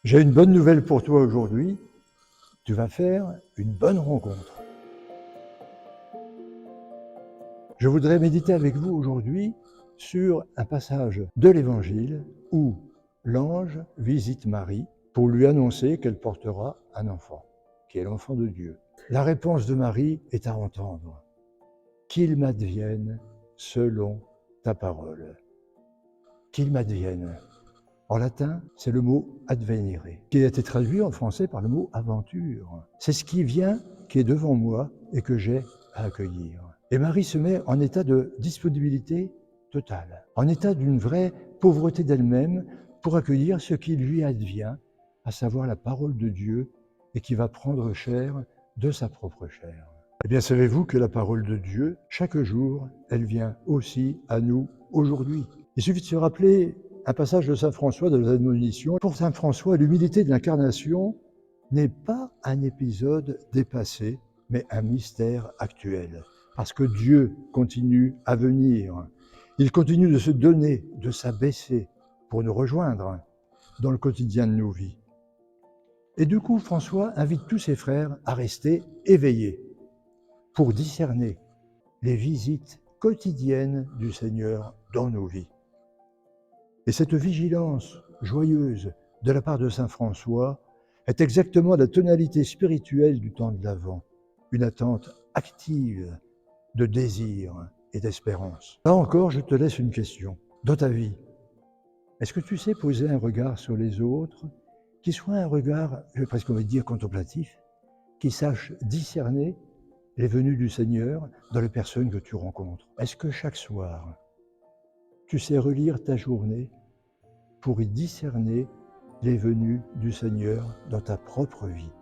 J'ai une bonne nouvelle pour toi aujourd'hui. Tu vas faire une bonne rencontre. Je voudrais méditer avec vous aujourd'hui sur un passage de l'Évangile où l'ange visite Marie pour lui annoncer qu'elle portera un enfant, qui est l'enfant de Dieu. La réponse de Marie est à entendre. Qu'il m'advienne selon ta parole. Qu'il m'advienne. En latin, c'est le mot advenire, qui a été traduit en français par le mot aventure. C'est ce qui vient, qui est devant moi et que j'ai à accueillir. Et Marie se met en état de disponibilité totale, en état d'une vraie pauvreté d'elle-même pour accueillir ce qui lui advient, à savoir la parole de Dieu et qui va prendre chair de sa propre chair. Eh bien, savez-vous que la parole de Dieu, chaque jour, elle vient aussi à nous aujourd'hui. Il suffit de se rappeler un passage de saint François de l'Admonition. Pour saint François, l'humilité de l'incarnation n'est pas un épisode dépassé, mais un mystère actuel. Parce que Dieu continue à venir. Il continue de se donner, de s'abaisser pour nous rejoindre dans le quotidien de nos vies. Et du coup, François invite tous ses frères à rester éveillés pour discerner les visites quotidiennes du Seigneur dans nos vies. Et cette vigilance joyeuse de la part de saint François est exactement la tonalité spirituelle du temps de l'Avent, une attente active de désir et d'espérance. Là encore, je te laisse une question. Dans ta vie, est-ce que tu sais poser un regard sur les autres qui soit un regard, je vais presque envie de dire, contemplatif, qui sache discerner les venues du Seigneur dans les personnes que tu rencontres? Est-ce que chaque soir, tu sais relire ta journée pour y discerner les venues du Seigneur dans ta propre vie?